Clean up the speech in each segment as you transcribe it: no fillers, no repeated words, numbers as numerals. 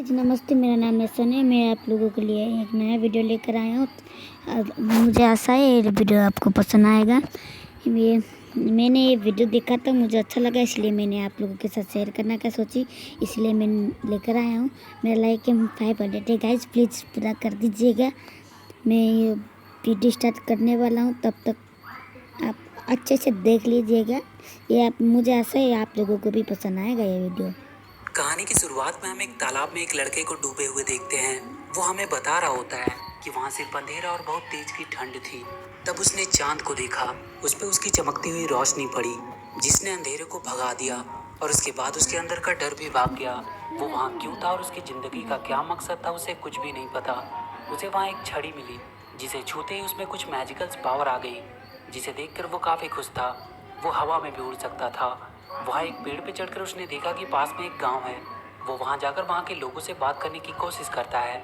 नमस्ते, मेरा नाम है सनी। मैं आप लोगों के लिए एक नया वीडियो लेकर आया हूँ। मुझे आशा है ये वीडियो आपको पसंद आएगा। मैंने ये वीडियो देखा था, मुझे अच्छा लगा, इसलिए मैंने आप लोगों के साथ शेयर करना का सोची, इसलिए मैं लेकर आया हूँ। मेरा लाइक 500 है गाइज, प्लीज़ पूरा कर दीजिएगा। मैं ये वीडियो स्टार्ट करने वाला हूँ, तब तक आप अच्छे से देख लीजिएगा। मुझे आशा है आप लोगों को भी पसंद आएगा ये वीडियो। कहानी की शुरुआत में हम एक तालाब में एक लड़के को डूबे हुए देखते हैं। वो हमें बता रहा होता है कि वहाँ सिर्फ अंधेरा और बहुत तेज की ठंड थी। तब उसने चांद को देखा, उस पे उसकी चमकती हुई रोशनी पड़ी जिसने अंधेरे को भगा दिया, और उसके बाद उसके अंदर का डर भी भाग गया। वो वहाँ क्यों था और उसकी जिंदगी का क्या मकसद था, उसे कुछ भी नहीं पता। उसे वहाँ एक छड़ी मिली जिसे छूते ही उसमें कुछ मैजिकल पावर आ गई, जिसे देखकर वो काफी खुश था। वो हवा में भी उड़ सकता था। वहाँ एक पेड़ पे चढ़कर उसने देखा कि पास में एक गांव है। वो वहाँ जाकर वहाँ के लोगों से बात करने की कोशिश करता है,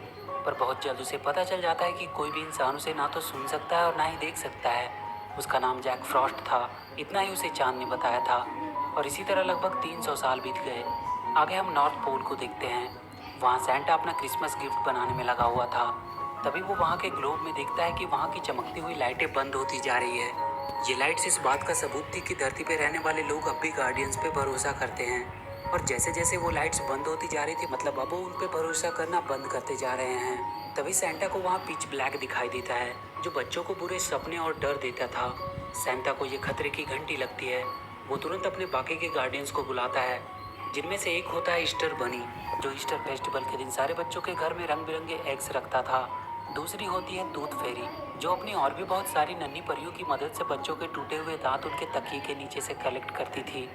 पर बहुत जल्द उसे पता चल जाता है कि कोई भी इंसान उसे ना तो सुन सकता है और ना ही देख सकता है। उसका नाम जैक फ्रॉस्ट था, इतना ही उसे चांद ने बताया था। और इसी तरह लगभग 300 साल बीत गए। आगे हम नॉर्थ पोल को देखते हैं। वहाँ सैंटा अपना क्रिसमस गिफ्ट बनाने में लगा हुआ था। तभी वो वहाँ के ग्लोब में देखता है कि वहाँ की चमकती हुई लाइटें बंद होती जा रही है। ये लाइट्स इस बात का सबूत थी कि धरती पे रहने वाले लोग अब भी गार्डियंस पे भरोसा करते हैं। और जैसे जैसे वो लाइट्स बंद होती जा रही थी, मतलब अब वो उन पे भरोसा करना बंद करते जा रहे हैं। तभी सैंटा को वहाँ पिच ब्लैक दिखाई देता है, जो बच्चों को बुरे सपने और डर देता था। सैंटा को ये खतरे की घंटी लगती है। वो तुरंत अपने बाकी के गार्डियंस को बुलाता है, जिनमें से एक होता है ईस्टर बनी, जो ईस्टर फेस्टिवल के दिन सारे बच्चों के घर में रंग बिरंगे एग्स रखता था। दूसरी होती है टूथ फेरी, जो अपनी और भी बहुत सारी नन्ही परियों की मदद से बच्चों के टूटे हुए दांत उनके तकिए के नीचे से कलेक्ट करती थी,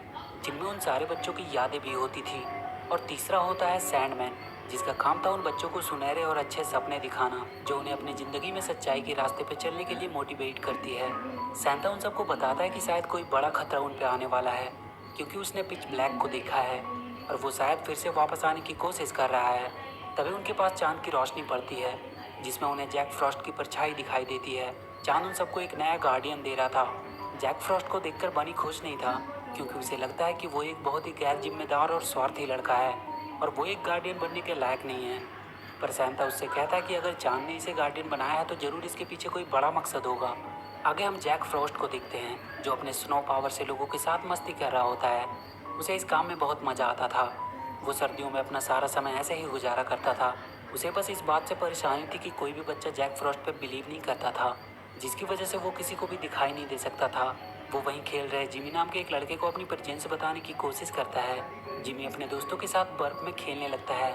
जिनमें उन सारे बच्चों की यादें भी होती थी। और तीसरा होता है सैंडमैन, जिसका काम था उन बच्चों को सुनहरे और अच्छे सपने दिखाना, जो उन्हें अपनी ज़िंदगी में सच्चाई के रास्ते पर चलने के लिए मोटिवेट करती है। सैंटा उन सबको बताता है कि शायद कोई बड़ा खतरा उन पर आने वाला है, क्योंकि उसने पिच ब्लैक को देखा है और वो शायद फिर से वापस आने की कोशिश कर रहा है। तभी उनके पास चांद की रोशनी पड़ती है, जिसमें उन्हें जैक फ्रॉस्ट की परछाई दिखाई देती है। चांद उन सबको एक नया गार्डियन दे रहा था। जैक फ्रॉस्ट को देखकर बनी खुश नहीं था, क्योंकि उसे लगता है कि वो एक बहुत ही गैर जिम्मेदार और स्वार्थी लड़का है और वो एक गार्डियन बनने के लायक नहीं है। पर सैंटा उससे कहता है कि अगर चांद ने इसे गार्डियन बनाया है तो जरूर इसके पीछे कोई बड़ा मकसद होगा। आगे हम जैक फ्रॉस्ट को देखते हैं, जो अपने स्नो पावर से लोगों के साथ मस्ती कर रहा होता है। उसे इस काम में बहुत मज़ा आता था। वो सर्दियों में अपना सारा समय ऐसे ही गुजारा करता था। उसे बस इस बात से परेशानी थी कि कोई भी बच्चा जैक फ्रॉस्ट पे बिलीव नहीं करता था, जिसकी वजह से वो किसी को भी दिखाई नहीं दे सकता था। वो वहीं खेल रहे जिमी नाम के एक लड़के को अपनी प्रेजेंस बताने की कोशिश करता है। जिमी अपने दोस्तों के साथ बर्फ में खेलने लगता है।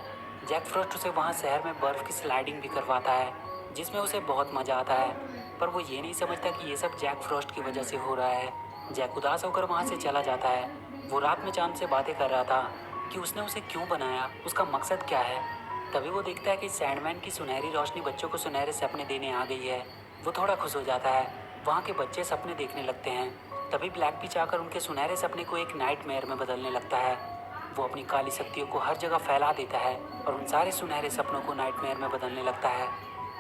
जैक फ्रॉस्ट उसे वहाँ शहर में बर्फ की स्लाइडिंग भी करवाता है, जिसमें उसे बहुत मज़ा आता है। पर वो ये नहीं समझता कि ये सब जैक फ्रॉस्ट की वजह से हो रहा है। जैक उदास होकर वहाँ से चला जाता है। वो रात में चांद से बातें कर रहा था कि उसने उसे क्यों बनाया, उसका मकसद क्या है। तभी वो देखता है कि सैंडमैन की सुनहरी रोशनी बच्चों को सुनहरे सपने देने आ गई है। वो थोड़ा खुश हो जाता है। वहाँ के बच्चे सपने देखने लगते हैं। तभी ब्लैक पिच आकर उनके सुनहरे सपने को एक नाइटमेयर में बदलने लगता है। वो अपनी काली शक्तियों को हर जगह फैला देता है और उन सारे सुनहरे सपनों को नाइटमेयर में बदलने लगता है।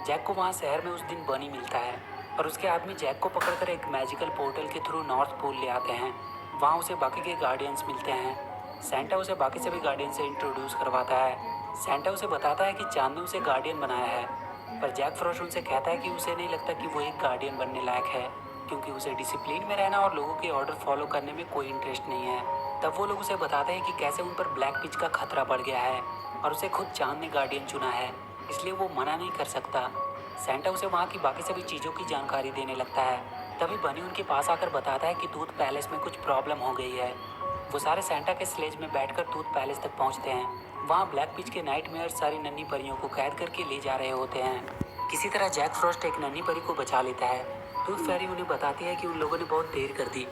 जैक को वहाँ शहर में उस दिन बनी मिलता है और उसके आदमी जैक को पकड़कर एक मैजिकल पोर्टल के थ्रू नॉर्थ पोल ले आते हैं। वहाँ उसे बाकी के गार्डियंस मिलते हैं। सैंटा उसे बाकी सभी गार्डियन से इंट्रोड्यूस करवाता है। सैंटा उसे बताता है कि चांद ने उसे गार्डियन बनाया है, पर जैक फ्रॉस्ट उनसे कहता है कि उसे नहीं लगता कि वो एक गार्डियन बनने लायक है, क्योंकि उसे डिसिप्लिन में रहना और लोगों के ऑर्डर फॉलो करने में कोई इंटरेस्ट नहीं है। तब वो लोग उसे बताते हैं कि कैसे उन पर ब्लैक पिच का खतरा बढ़ गया है और उसे खुद चांद ने गार्डियन चुना है, इसलिए वो मना नहीं कर सकता। सैंटा उसे वहाँ की बाकी सभी चीज़ों की जानकारी देने लगता है। तभी बनी उनके पास आकर बताता है कि टूथ पैलेस में कुछ प्रॉब्लम हो गई है। वो सारे सैंटा के स्लेज में बैठकर टूथ पैलेस तक पहुंचते हैं। वहाँ ब्लैक पिच के नाइटमेयर सारी नन्ही परियों को कैद करके ले जा रहे होते हैं। किसी तरह जैक फ्रॉस्ट एक नन्ही परी को बचा लेता है। टूथ फेरी उन्हें बताती है कि उन लोगों ने बहुत देर कर दी।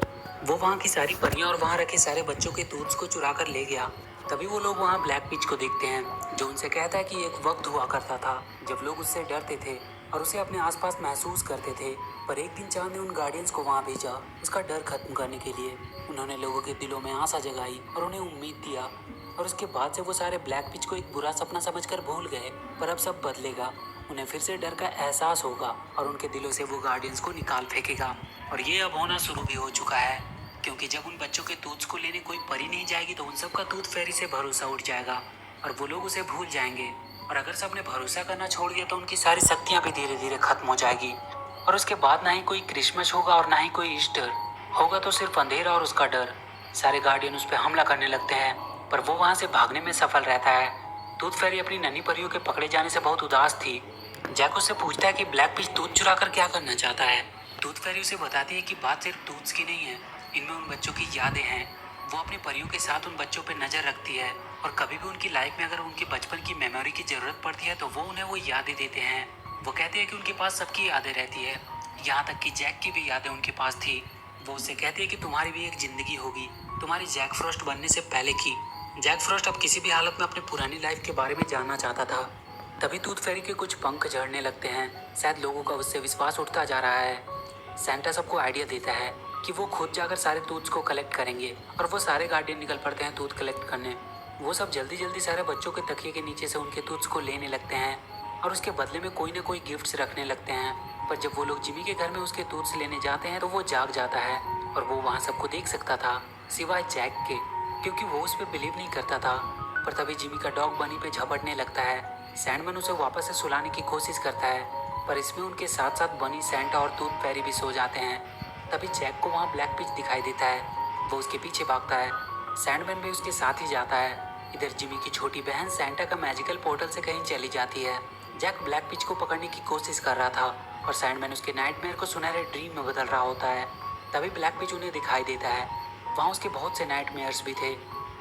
वो वहाँ की सारी परियां और वहाँ रखे सारे बच्चों के टूथ्स को चुरा कर ले गया। तभी वो लोग वहाँ ब्लैक पिच को देखते हैं, जो उनसे कहता है कि एक वक्त हुआ करता था जब लोग उससे डरते थे और उसे अपने आसपास महसूस करते थे। पर एक दिन चांद ने उन गार्डियंस को वहाँ भेजा उसका डर खत्म करने के लिए। उन्होंने लोगों के दिलों में आशा जगाई और उन्हें उम्मीद दिया, और उसके बाद से वो सारे ब्लैक पिच को एक बुरा सपना समझकर भूल गए। पर अब सब बदलेगा। उन्हें फिर से डर का एहसास होगा और उनके दिलों से वो गार्डियंस को निकाल फेंकेगा। और ये अब होना शुरू भी हो चुका है, क्योंकि जब उन बच्चों के दूध को लेने कोई परी नहीं जाएगी तो उन सब का दूध फेरी से भरोसा उठ जाएगा। और वो लोग उसे भूल जाएंगे। और अगर सबने भरोसा करना छोड़ दिया तो उनकी सारी शक्तियाँ भी धीरे धीरे खत्म हो जाएगी। और उसके बाद ना ही कोई क्रिसमस होगा और ना ही कोई ईस्टर होगा, तो सिर्फ अंधेरा और उसका डर। सारे गार्डियन उस पर हमला करने लगते हैं, पर वो वहाँ से भागने में सफल रहता है। टूथ फेरी अपनी नन्ही परियों के पकड़े जाने से बहुत उदास थी। जैक उससे पूछता है कि ब्लैक फिश दूध चुरा कर क्या करना चाहता है। टूथ फेरी उसे बताती है कि बात सिर्फ दूध की नहीं है, इनमें उन बच्चों की यादें हैं। वो अपनी परियों के साथ उन बच्चों पर नजर रखती है, और कभी भी उनकी लाइफ में अगर उनके बचपन की मेमोरी की जरूरत पड़ती है तो वो उन्हें वो यादें देते हैं। वो कहते हैं कि उनके पास सबकी यादें रहती है, यहाँ तक कि जैक की भी यादें उनके पास थी। वो उससे कहती है कि तुम्हारी भी एक जिंदगी होगी, तुम्हारी जैक फ्रॉस्ट बनने से पहले की। जैक फ्रॉस्ट अब किसी भी हालत में अपनी पुरानी लाइफ के बारे में जानना चाहता था। तभी टूथ फेरी के कुछ पंख झड़ने लगते हैं। शायद लोगों का उससे विश्वास उठता जा रहा है। सैंटा सबको आइडिया देता है कि वो खुद जाकर सारे टूथ्स को कलेक्ट करेंगे, और वो सारे गार्डियन निकल पड़ते हैं टूथ कलेक्ट करने। वो सब जल्दी जल्दी सारे बच्चों के तकिए के नीचे से उनके टूथ्स को लेने लगते हैं, और उसके बदले में कोई ना कोई गिफ्ट्स रखने लगते हैं। पर जब वो लोग जिमी के घर में उसके टूथ्स लेने जाते हैं तो वो जाग जाता है, और वो वहाँ सबको देख सकता था सिवाय जैक के, क्योंकि वो उस पर बिलीव नहीं करता था। पर तभी जिमी का डॉग बनी पे झपटने लगता है। सैंडमैन उसे वापस से सुलाने की कोशिश करता है, पर इसमें उनके साथ साथ बनी, सैंटा और टूथ फेरी भी सो जाते हैं। तभी जैक को वहाँ ब्लैक फिश दिखाई देता है। वो उसके पीछे भागता है। सैंडमैन भी उसके साथ ही जाता है। इधर जिमी की छोटी बहन सैंटा का मैजिकल पोर्टल से कहीं चली जाती है। जैक ब्लैक फिश को पकड़ने की कोशिश कर रहा था, और सैंडमैन उसके नाइटमेयर को सुनहरे ड्रीम में बदल रहा होता है। तभी ब्लैक फिश उन्हें दिखाई देता है। वहाँ उसके बहुत से नाइटमेयर्स भी थे।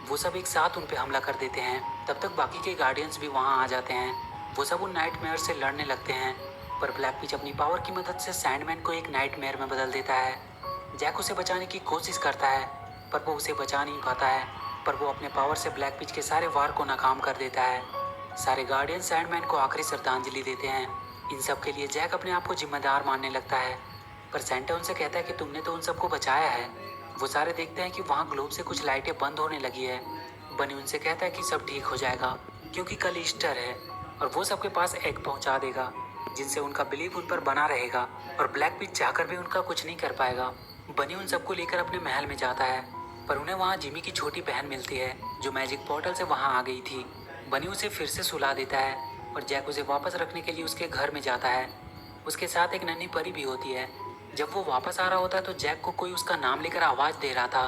वो सब एक साथ उन पे हमला कर देते हैं। तब तक बाकी के गार्डियंस भी वहाँ आ जाते हैं। वो सब उन नाइटमेयर से लड़ने लगते हैं, पर ब्लैक फिश अपनी पावर की मदद से सैंडमैन को एक नाइटमेयर में बदल देता है। जैक उसे बचाने की कोशिश करता है, पर वो उसे बचा नहीं पाता है। पर वो अपने पावर से ब्लैक फिश के सारे वार को नाकाम कर देता है। सारे गार्डियन सैंडमैन को आखिरी श्रद्धांजलि देते हैं। इन सब के लिए जैक अपने आप को जिम्मेदार मानने लगता है, पर सैंटा उनसे कहता है कि तुमने तो उन सबको बचाया है। वो सारे देखते हैं कि वहाँ ग्लोब से कुछ लाइटें बंद होने लगी है। बनी उनसे कहता है कि सब ठीक हो जाएगा, क्योंकि कल ईस्टर है, और वो सबके पास एग पहुँचा देगा, जिनसे उनका बिलीव उन पर बना रहेगा, और ब्लैक फिश चाहकर भी उनका कुछ नहीं कर पाएगा। बनी उन सबको लेकर अपने महल में जाता है, पर उन्हें वहाँ जिमी की छोटी बहन मिलती है, जो मैजिक पोर्टल से वहाँ आ गई थी। बनी उसे फिर से सुला देता है, और जैक उसे वापस रखने के लिए उसके घर में जाता है। उसके साथ एक नन्ही परी भी होती है। जब वो वापस आ रहा होता है तो जैक को कोई उसका नाम लेकर आवाज़ दे रहा था।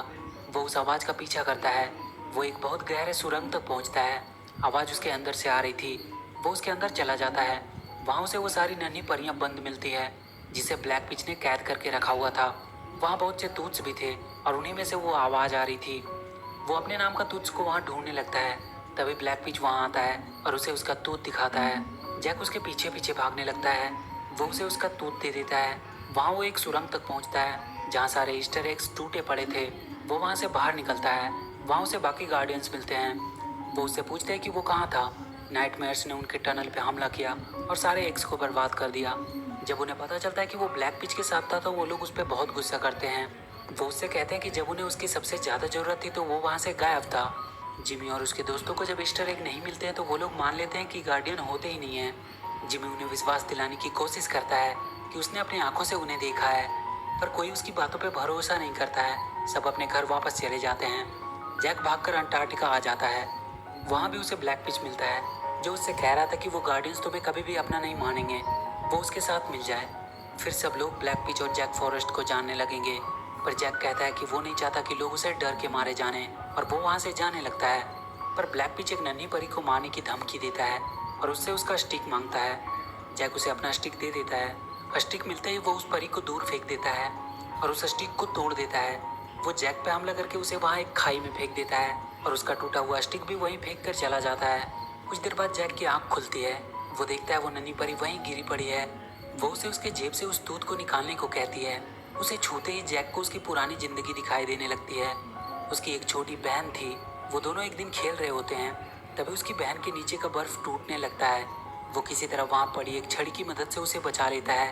वो उस आवाज़ का पीछा करता है। वो एक बहुत गहरे सुरंग तक पहुँचता है। आवाज़ उसके अंदर से आ रही थी। वो उसके अंदर चला जाता है। वहाँ उसे वो सारी नन्ही परियां बंद मिलती है, जिसे ब्लैक फिश ने कैद करके रखा हुआ था। वहाँ बहुत से टूथ्स भी थे, और उन्हीं में से वो आवाज़ आ रही थी। वो अपने नाम का टूथ्स को वहाँ ढूंढने लगता है। तभी ब्लैक फिश वहाँ आता है और उसे उसका टूथ दिखाता है। जैक उसके पीछे पीछे भागने लगता है। वो उसे उसका टूथ दे देता है। वहाँ वो एक सुरंग तक पहुँचता है, जहाँ सारे ईस्टर एग्स टूटे पड़े थे। वो वहाँ से बाहर निकलता है। वहाँ उसे बाकी गार्डियंस मिलते हैं। वो उससे पूछते हैं कि वो कहाँ था। नाइटमेयर्स ने उनके टनल पे हमला किया और सारे एग्स को बर्बाद कर दिया। जब उन्हें पता चलता है कि वो ब्लैक फिश के साथ था तो वो लोग उस पर बहुत गुस्सा करते हैं। वो उससे कहते हैं कि जब उन्हें उसकी सबसे ज़्यादा ज़रूरत थी तो वो वहाँ से गायब था। जिमी और उसके दोस्तों को जब ईस्टर एग नहीं मिलते हैं तो वो लोग मान लेते हैं कि गार्डियन होते ही नहीं हैं। जिमी उन्हें विश्वास दिलाने की कोशिश करता है कि उसने अपनी आंखों से उन्हें देखा है, पर कोई उसकी बातों पे भरोसा नहीं करता है। सब अपने घर वापस चले जाते हैं। जैक भागकर अंटार्कटिका आ जाता है। वहाँ भी उसे ब्लैक फिश मिलता है, जो उससे कह रहा था कि वो गार्डियंस तुम्हें कभी भी अपना नहीं मानेंगे। वो उसके साथ मिल जाए। फिर सब लोग ब्लैक फिश और जैक फॉरेस्ट को जानने लगेंगे, पर जैक कहता है कि वो नहीं चाहता कि लोग उसे डर के मारे जाने, और वो वहाँ से जाने लगता है। पर ब्लैक फिश एक नन्ही परी को मारने की धमकी देता है और उससे उसका स्टिक मांगता है। जैक उसे अपना स्टिक दे देता है। स्टिक मिलते ही वो उस परी को दूर फेंक देता है और उस स्टिक को तोड़ देता है। वो जैक पे हमला करके उसे वहाँ एक खाई में फेंक देता है, और उसका टूटा हुआ स्टिक भी वहीं फेंक कर चला जाता है। कुछ देर बाद जैक की आँख खुलती है। वो देखता है वो नन्ही परी वहीं गिरी पड़ी है। वो उसे उसके जेब से उस दूध को निकालने को कहती है। उसे छूते ही जैक को उसकी पुरानी जिंदगी दिखाई देने लगती है। उसकी एक छोटी बहन थी। वो दोनों एक दिन खेल रहे होते हैं। तभी उसकी बहन के नीचे का बर्फ टूटने लगता है। वो किसी तरह वहाँ पड़ी एक छड़ी की मदद से उसे बचा लेता है,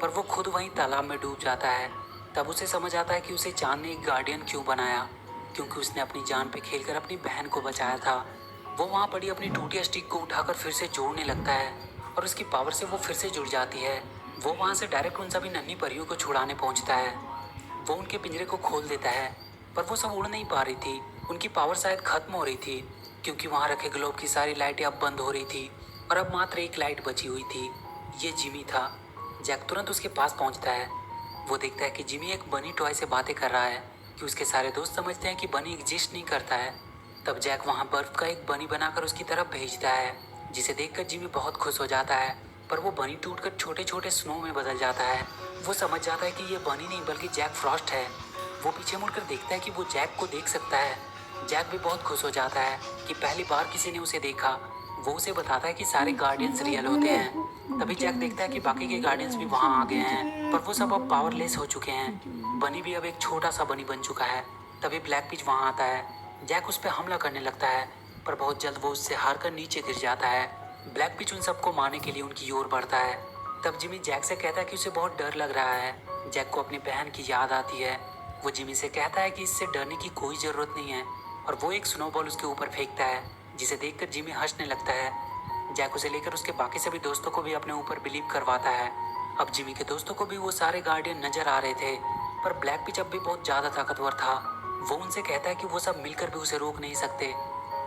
पर वो खुद वहीं तालाब में डूब जाता है। तब उसे समझ आता है कि उसे चांद ने एक गार्डियन क्यों बनाया, क्योंकि उसने अपनी जान पे खेलकर अपनी बहन को बचाया था। वो वहाँ पड़ी अपनी टूटी स्टिक को उठाकर फिर से जोड़ने लगता है, और उसकी पावर से वो फिर से जुड़ जाती है। वो वहाँ से डायरेक्ट उन सभी नन्ही परियों को छुड़ाने पहुँचता है। वो उनके पिंजरे को खोल देता है, पर वो सब उड़ नहीं पा रही थी। उनकी पावर शायद खत्म हो रही थी, क्योंकि वहाँ रखे ग्लोब की सारी लाइटें अब बंद हो रही थी और अब मात्र एक लाइट बची हुई थी। ये जिमी था। जैक तुरंत उसके पास पहुंचता है। वो देखता है कि जिमी एक बनी टॉय से बातें कर रहा है कि उसके सारे दोस्त समझते हैं कि बनी एग्जिस्ट नहीं करता है। तब जैक वहाँ बर्फ का एक बनी बनाकर उसकी तरफ भेजता है, जिसे देखकर जिमी बहुत खुश हो जाता है। पर वो बनी टूटकर छोटे छोटे स्नो में बदल जाता है। वो समझ जाता है कि ये बनी नहीं बल्कि जैक फ्रॉस्ट है। वो पीछे मुड़कर देखता है कि वो जैक को देख सकता है। जैक भी बहुत खुश हो जाता है कि पहली बार किसी ने उसे देखा। वो उसे बताता है कि सारे गार्डियंस रियल होते हैं। तभी जैक देखता है कि बाकी के गार्डियंस भी वहाँ आ गए हैं, पर वो सब अब पावरलेस हो चुके हैं। बनी भी अब एक छोटा सा बनी बन चुका है। तभी ब्लैक पिच वहाँ आता है। जैक उस पर हमला करने लगता है, पर बहुत जल्द वो उससे हार कर नीचे गिर जाता है। ब्लैक पिच उन सबको मारने के लिए उनकी ओर बढ़ता है। तब जिमी जैक से कहता है कि उसे बहुत डर लग रहा है। जैक को अपनी बहन की याद आती है। वो जिमी से कहता है कि इससे डरने की कोई ज़रूरत नहीं है, और वो एक स्नोबॉल उसके ऊपर फेंकता है, जिसे देखकर जिमी हंसने लगता है। जैक उसे लेकर उसके बाकी सभी दोस्तों को भी अपने ऊपर बिलीव करवाता है। अब जिमी के दोस्तों को भी वो सारे गार्डियन नजर आ रहे थे, पर ब्लैक पिच अब भी बहुत ज़्यादा ताकतवर था। वो उनसे कहता है कि वो सब मिलकर भी उसे रोक नहीं सकते।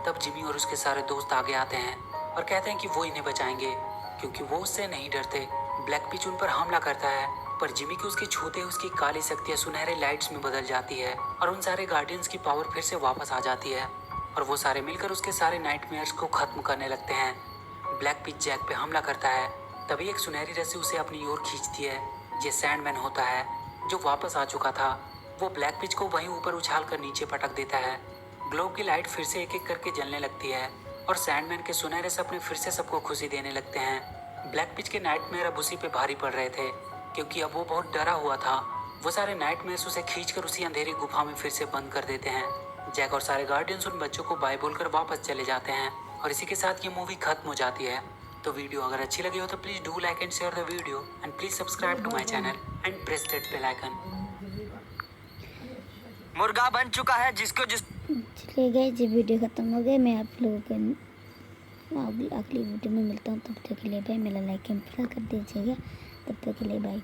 तब जिमी और उसके सारे दोस्त आगे आते हैं और कहते हैं कि वो इन्हें बचाएंगे, क्योंकि वो उससे नहीं डरते। ब्लैक पिच उन पर हमला करता है, पर जिमी की उसके छूते उसकी काली शक्तियाँ सुनहरे लाइट्स में बदल जाती है और उन सारे गार्डियंस की पावर फिर से वापस आ जाती है, और वो सारे मिलकर उसके सारे नाइटमेयर्स को खत्म करने लगते हैं। ब्लैक पिच जैक पे हमला करता है। तभी एक सुनहरी रस्सी उसे अपनी ओर खींचती है। ये सैंडमैन होता है, जो वापस आ चुका था। वो ब्लैक पिच को वहीं ऊपर उछाल कर नीचे पटक देता है। ग्लोब की लाइट फिर से एक एक करके जलने लगती है, और सैंडमैन के सुनहरे सपने फिर से सबको खुशी देने लगते हैं। ब्लैक पिच के नाइटमेयर अब उसी पे भारी पड़ रहे थे, क्योंकि अब वो बहुत डरा हुआ था। वो सारे नाइटमेयर्स उसे खींचकर उसी अंधेरी गुफा में फिर से बंद कर देते हैं। जैक और सारे गार्डियंस उन बच्चों को बाय बोलकर वापस चले जाते हैं, और इसी के साथ ये मूवी खत्म हो जाती है। तो वीडियो अगर अच्छी लगी हो तो please do like and share the video, and please subscribe to my channel and press that bell icon. मुर्गा बन चुका है जिसको जिस चलिए गाइस, ये वीडियो ख़त्म हो गया। मैं आप लोगों को अगली वीडियो में मिलता हूँ। तब तक के लिए भाई मेरा लाइक एंड पूरा कर दीजिएगा। तब तक के लिए बाय।